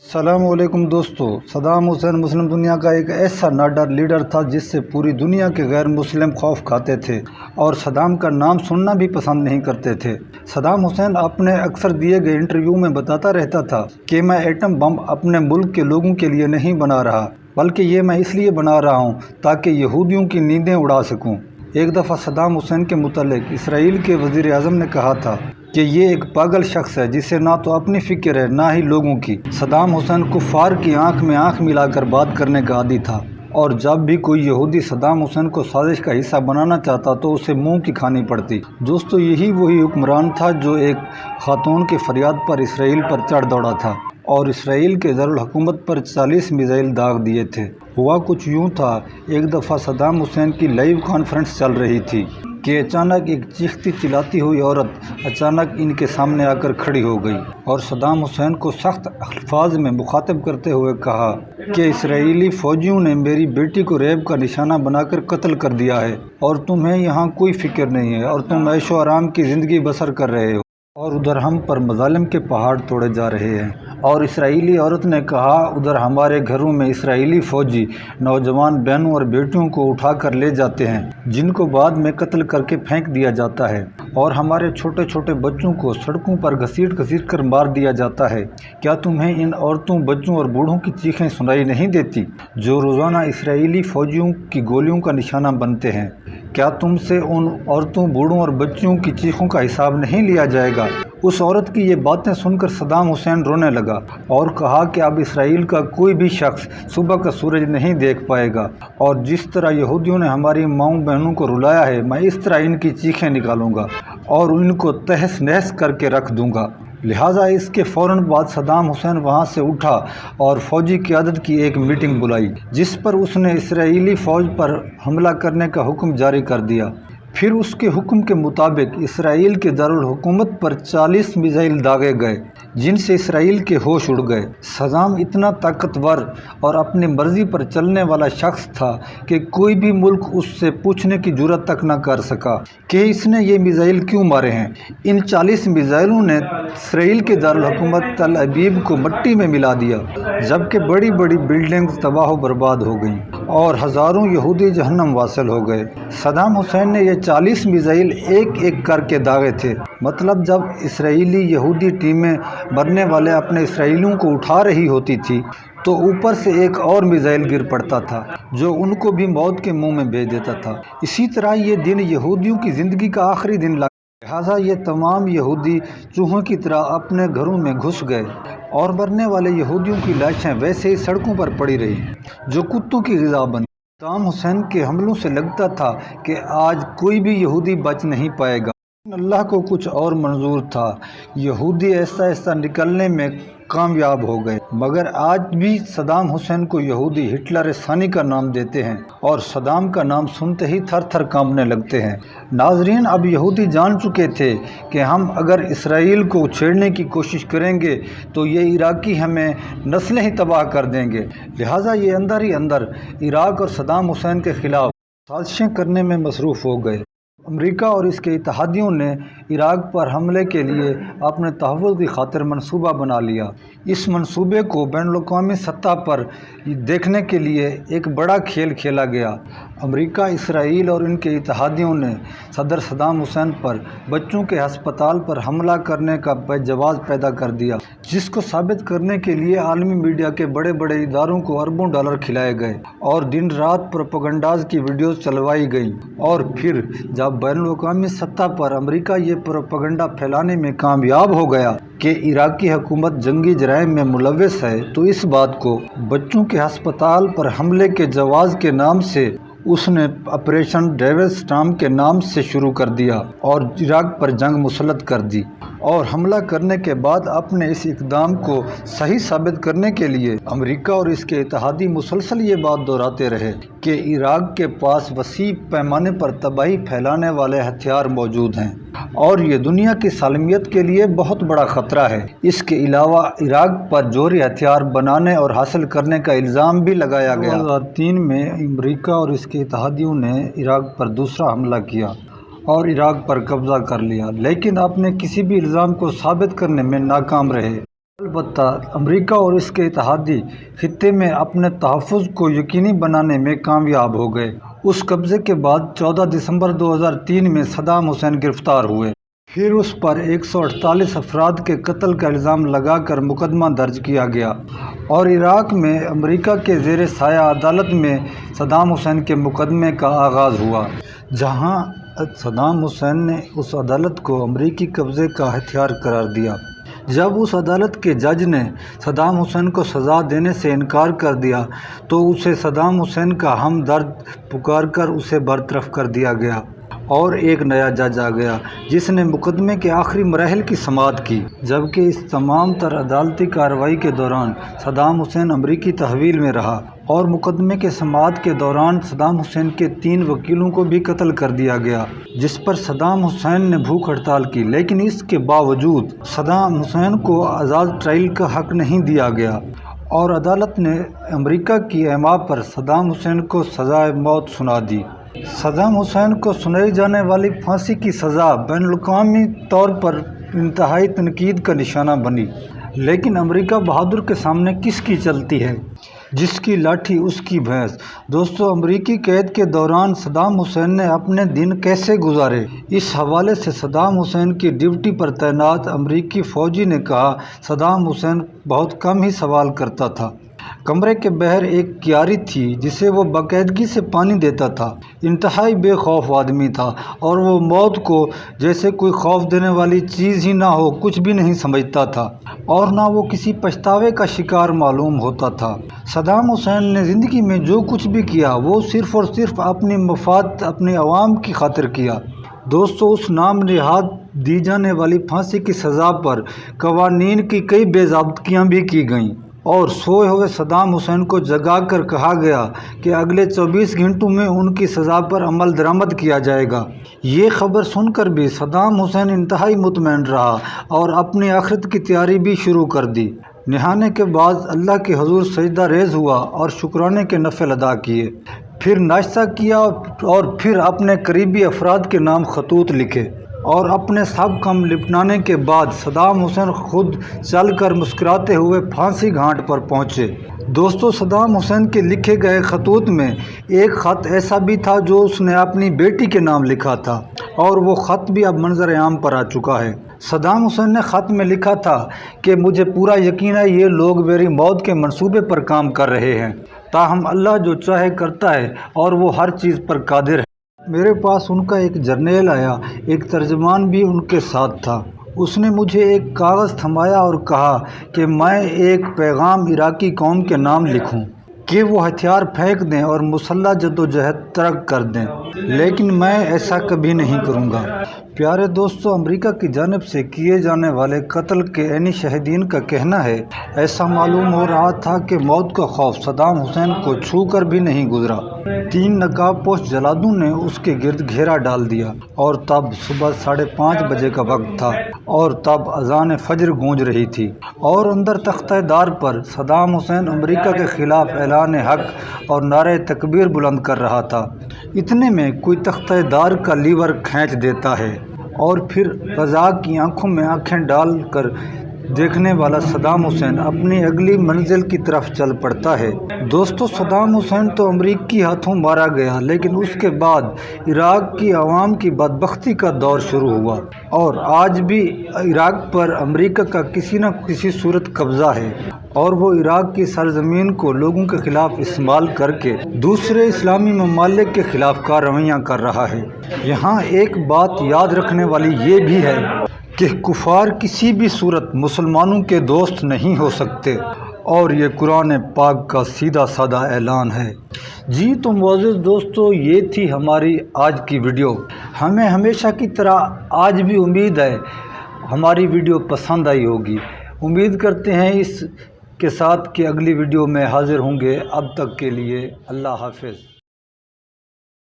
السلام علیکم دوستو، صدام حسین مسلم دنیا کا ایک ایسا ناڈر لیڈر تھا جس سے پوری دنیا کے غیر مسلم خوف کھاتے تھے اور صدام کا نام سننا بھی پسند نہیں کرتے تھے۔ صدام حسین اپنے اکثر دیے گئے انٹرویو میں بتاتا رہتا تھا کہ میں ایٹم بم اپنے ملک کے لوگوں کے لیے نہیں بنا رہا، بلکہ یہ میں اس لیے بنا رہا ہوں تاکہ یہودیوں کی نیندیں اڑا سکوں۔ ایک دفعہ صدام حسین کے متعلق اسرائیل کے وزیر اعظم نے کہا تھا کہ یہ ایک پاگل شخص ہے جسے نہ تو اپنی فکر ہے نہ ہی لوگوں کی۔ صدام حسین کفار کی آنکھ میں آنکھ ملا کر بات کرنے کا عادی تھا، اور جب بھی کوئی یہودی صدام حسین کو سازش کا حصہ بنانا چاہتا تو اسے منہ کی کھانی پڑتی۔ دوستو، یہی وہی حکمران تھا جو ایک خاتون کی فریاد پر اسرائیل پر چڑھ دوڑا تھا اور اسرائیل کے دارالحکومت پر 40 میزائل داغ دیے تھے۔ ہوا کچھ یوں تھا، ایک دفعہ صدام حسین کی لائیو کانفرنس چل رہی تھی کہ اچانک ایک چیختی چلاتی ہوئی عورت اچانک ان کے سامنے آ کر کھڑی ہو گئی اور صدام حسین کو سخت الفاظ میں مخاطب کرتے ہوئے کہا کہ اسرائیلی فوجیوں نے میری بیٹی کو ریپ کا نشانہ بنا کر قتل کر دیا ہے اور تمہیں یہاں کوئی فکر نہیں ہے اور تم عیش و آرام کی زندگی بسر کر رہے ہو، اور ادھر ہم پر مظالم کے پہاڑ توڑے جا رہے ہیں۔ اور اسرائیلی عورت نے کہا، ادھر ہمارے گھروں میں اسرائیلی فوجی نوجوان بہنوں اور بیٹیوں کو اٹھا کر لے جاتے ہیں جن کو بعد میں قتل کر کے پھینک دیا جاتا ہے، اور ہمارے چھوٹے چھوٹے بچوں کو سڑکوں پر گھسیٹ گھسیٹ کر مار دیا جاتا ہے۔ کیا تمہیں ان عورتوں، بچوں اور بوڑھوں کی چیخیں سنائی نہیں دیتی جو روزانہ اسرائیلی فوجیوں کی گولیوں کا نشانہ بنتے ہیں؟ کیا تم سے ان عورتوں، بوڑھوں اور بچوں کی چیخوں کا حساب نہیں لیا جائے گا؟ اس عورت کی یہ باتیں سن کر صدام حسین رونے لگا اور کہا کہ اب اسرائیل کا کوئی بھی شخص صبح کا سورج نہیں دیکھ پائے گا، اور جس طرح یہودیوں نے ہماری ماؤں بہنوں کو رلایا ہے، میں اس طرح ان کی چیخیں نکالوں گا اور ان کو تہس نہس کر کے رکھ دوں گا۔ لہٰذا اس کے فوراً بعد صدام حسین وہاں سے اٹھا اور فوجی قیادت کی ایک میٹنگ بلائی جس پر اس نے اسرائیلی فوج پر حملہ کرنے کا حکم جاری کر دیا۔ پھر اس کے حکم کے مطابق اسرائیل کے دارالحکومت پر 40 میزائل داغے گئے جن سے اسرائیل کے ہوش اڑ گئے۔ صدام اتنا طاقتور اور اپنی مرضی پر چلنے والا شخص تھا کہ کوئی بھی ملک اس سے پوچھنے کی جرات تک نہ کر سکا کہ اس نے یہ میزائل کیوں مارے ہیں۔ ان 40 میزائلوں نے اسرائیل کے دارالحکومت تل ابیب کو مٹی میں ملا دیا، جبکہ بڑی بڑی بلڈنگز تباہ و برباد ہو گئیں اور ہزاروں یہودی جہنم واصل ہو گئے۔ صدام حسین نے یہ 40 میزائل ایک ایک کر کے داغے تھے، مطلب جب اسرائیلی یہودی ٹیمیں مرنے والے اپنے اسرائیلیوں کو اٹھا رہی ہوتی تھی تو اوپر سے ایک اور میزائل گر پڑتا تھا جو ان کو بھی موت کے منہ میں بھیج دیتا تھا۔ اسی طرح یہ دن یہودیوں کی زندگی کا آخری دن لگا، لہٰذا یہ تمام یہودی چوہوں کی طرح اپنے گھروں میں گھس گئے اور مرنے والے یہودیوں کی لاشیں ویسے ہی سڑکوں پر پڑی رہی جو کتوں کی غذا بن گئی۔ صدام حسین کے حملوں سے لگتا تھا کہ آج کوئی بھی یہودی بچ نہیں پائے گا، لیکن اللہ کو کچھ اور منظور تھا۔ یہودی ایسا ایسا نکلنے میں کامیاب ہو گئے، مگر آج بھی صدام حسین کو یہودی ہٹلر ثانی کا نام دیتے ہیں اور صدام کا نام سنتے ہی تھر تھر کانپنے لگتے ہیں۔ ناظرین، اب یہودی جان چکے تھے کہ ہم اگر اسرائیل کو چھیڑنے کی کوشش کریں گے تو یہ عراقی ہمیں نسلیں ہی تباہ کر دیں گے، لہٰذا یہ اندر ہی اندر عراق اور صدام حسین کے خلاف سازشیں کرنے میں مصروف ہو گئے۔ امریکہ اور اس کے اتحادیوں نے عراق پر حملے کے لیے اپنے تحفظ کی خاطر منصوبہ بنا لیا۔ اس منصوبے کو بین الاقوامی سطح پر دیکھنے کے لیے ایک بڑا کھیل کھیلا گیا۔ امریکہ، اسرائیل اور ان کے اتحادیوں نے صدر صدام حسین پر بچوں کے ہسپتال پر حملہ کرنے کا جواز پیدا کر دیا، جس کو ثابت کرنے کے لیے عالمی میڈیا کے بڑے بڑے اداروں کو اربوں ڈالر کھلائے گئے اور دن رات پروپیگنڈاز کی ویڈیوز چلوائی گئیں۔ اور پھر جب بین الاقوامی سطح پر امریکہ یہ پروپیگنڈا پھیلانے میں کامیاب ہو گیا کہ عراقی حکومت جنگی جرائم میں ملوث ہے، تو اس بات کو بچوں کے ہسپتال پر حملے کے جواز کے نام سے اس نے آپریشن ڈیوڈ سٹارم کے نام سے شروع کر دیا اور عراق پر جنگ مسلط کر دی۔ اور حملہ کرنے کے بعد اپنے اس اقدام کو صحیح ثابت کرنے کے لیے امریکہ اور اس کے اتحادی مسلسل یہ بات دہراتے رہے کہ عراق کے پاس وسیع پیمانے پر تباہی پھیلانے والے ہتھیار موجود ہیں اور یہ دنیا کی سالمیت کے لیے بہت بڑا خطرہ ہے۔ اس کے علاوہ عراق پر جوہری ہتھیار بنانے اور حاصل کرنے کا الزام بھی لگایا گیا۔ 2003 میں امریکہ اور اس کے اتحادیوں نے عراق پر دوسرا حملہ کیا اور عراق پر قبضہ کر لیا، لیکن اپنے کسی بھی الزام کو ثابت کرنے میں ناکام رہے۔ البتہ امریکہ اور اس کے اتحادی خطے میں اپنے تحفظ کو یقینی بنانے میں کامیاب ہو گئے۔ اس قبضے کے بعد 14 دسمبر 2003 میں صدام حسین گرفتار ہوئے۔ پھر اس پر 148 افراد کے قتل کا الزام لگا کر مقدمہ درج کیا گیا اور عراق میں امریکہ کے زیر سایہ عدالت میں صدام حسین کے مقدمے کا آغاز ہوا، جہاں صدام حسین نے اس عدالت کو امریکی قبضے کا ہتھیار قرار دیا۔ جب اس عدالت کے جج نے صدام حسین کو سزا دینے سے انکار کر دیا تو اسے صدام حسین کا ہمدرد پکار کر اسے برطرف کر دیا گیا اور ایک نیا جج آ گیا جس نے مقدمے کے آخری مراحل کی سماعت کی، جبکہ اس تمام تر عدالتی کارروائی کے دوران صدام حسین امریکی تحویل میں رہا اور مقدمے کے سماعت کے دوران صدام حسین کے 3 وکیلوں کو بھی قتل کر دیا گیا، جس پر صدام حسین نے بھوک ہڑتال کی، لیکن اس کے باوجود صدام حسین کو آزاد ٹرائل کا حق نہیں دیا گیا اور عدالت نے امریکہ کی اعماء پر صدام حسین کو سزائے موت سنا دی۔ صدام حسین کو سنائی جانے والی پھانسی کی سزا بین الاقوامی طور پر انتہائی تنقید کا نشانہ بنی، لیکن امریکہ بہادر کے سامنے کس کی چلتی ہے؟ جس کی لاٹھی اس کی بھینس۔ دوستو، امریکی قید کے دوران صدام حسین نے اپنے دن کیسے گزارے؟ اس حوالے سے صدام حسین کی ڈیوٹی پر تعینات امریکی فوجی نے کہا، صدام حسین بہت کم ہی سوال کرتا تھا۔ کمرے کے باہر ایک کیاری تھی جسے وہ باقاعدگی سے پانی دیتا تھا۔ انتہائی بے خوف آدمی تھا اور وہ موت کو جیسے کوئی خوف دینے والی چیز ہی نہ ہو کچھ بھی نہیں سمجھتا تھا اور نہ وہ کسی پچھتاوے کا شکار معلوم ہوتا تھا۔ صدام حسین نے زندگی میں جو کچھ بھی کیا وہ صرف اور صرف اپنی مفاد، اپنے عوام کی خاطر کیا۔ دوستو، اس نام نہاد دی جانے والی پھانسی کی سزا پر قوانین کی کئی بے ضابطگیاں بھی کی گئیں اور سوئے ہوئے صدام حسین کو جگا کر کہا گیا کہ اگلے 24 گھنٹوں میں ان کی سزا پر عمل درآمد کیا جائے گا۔ یہ خبر سن کر بھی صدام حسین انتہائی مطمئن رہا اور اپنی آخرت کی تیاری بھی شروع کر دی۔ نہانے کے بعد اللہ کے حضور سجدہ ریز ہوا اور شکرانے کے نفل ادا کیے، پھر ناشتہ کیا اور پھر اپنے قریبی افراد کے نام خطوط لکھے اور اپنے سب کام نپٹانے کے بعد صدام حسین خود چل کر مسکراتے ہوئے پھانسی گھاٹ پر پہنچے۔ دوستو، صدام حسین کے لکھے گئے خطوط میں ایک خط ایسا بھی تھا جو اس نے اپنی بیٹی کے نام لکھا تھا اور وہ خط بھی اب منظر عام پر آ چکا ہے۔ صدام حسین نے خط میں لکھا تھا کہ مجھے پورا یقین ہے یہ لوگ میری موت کے منصوبے پر کام کر رہے ہیں، تاہم اللہ جو چاہے کرتا ہے اور وہ ہر چیز پر قادر ہے۔ میرے پاس ان کا ایک جرنیل آیا، ایک ترجمان بھی ان کے ساتھ تھا۔ اس نے مجھے ایک کاغذ تھمایا اور کہا کہ میں ایک پیغام عراقی قوم کے نام لکھوں کہ وہ ہتھیار پھینک دیں اور مسلح جدوجہد ترک کر دیں، لیکن میں ایسا کبھی نہیں کروں گا۔ پیارے دوستو، امریکہ کی جانب سے کیے جانے والے قتل کے عینی شاہدین کا کہنا ہے، ایسا معلوم ہو رہا تھا کہ موت کا خوف صدام حسین کو چھو کر بھی نہیں گزرا۔ 3 نقاب پوش جلادوں نے اس کے گرد گھیرا ڈال دیا اور تب صبح 5:30 بجے کا وقت تھا اور تب اذان فجر گونج رہی تھی اور اندر تختہ دار پر صدام حسین امریکہ کے خلاف اعلان حق اور نعرہ تکبیر بلند کر رہا تھا۔ اتنے میں کوئی تختہ دار کا لیور کھینچ دیتا ہے اور پھر قضا کی آنکھوں میں آنکھیں ڈال کر دیکھنے والا صدام حسین اپنی اگلی منزل کی طرف چل پڑتا ہے۔ دوستو، صدام حسین تو امریکی ہاتھوں مارا گیا، لیکن اس کے بعد عراق کی عوام کی بدبختی کا دور شروع ہوا اور آج بھی عراق پر امریکہ کا کسی نہ کسی صورت قبضہ ہے اور وہ عراق کی سرزمین کو لوگوں کے خلاف استعمال کر کے دوسرے اسلامی ممالک کے خلاف کارروائیاں کر رہا ہے۔ یہاں ایک بات یاد رکھنے والی یہ بھی ہے کہ کفار کسی بھی صورت مسلمانوں کے دوست نہیں ہو سکتے اور یہ قرآن پاک کا سیدھا سادہ اعلان ہے۔ جی تو معزز دوستو، یہ تھی ہماری آج کی ویڈیو۔ ہمیں ہمیشہ کی طرح آج بھی امید ہے ہماری ویڈیو پسند آئی ہوگی۔ امید کرتے ہیں اس کے ساتھ کہ اگلی ویڈیو میں حاضر ہوں گے۔ اب تک کے لیے اللہ حافظ۔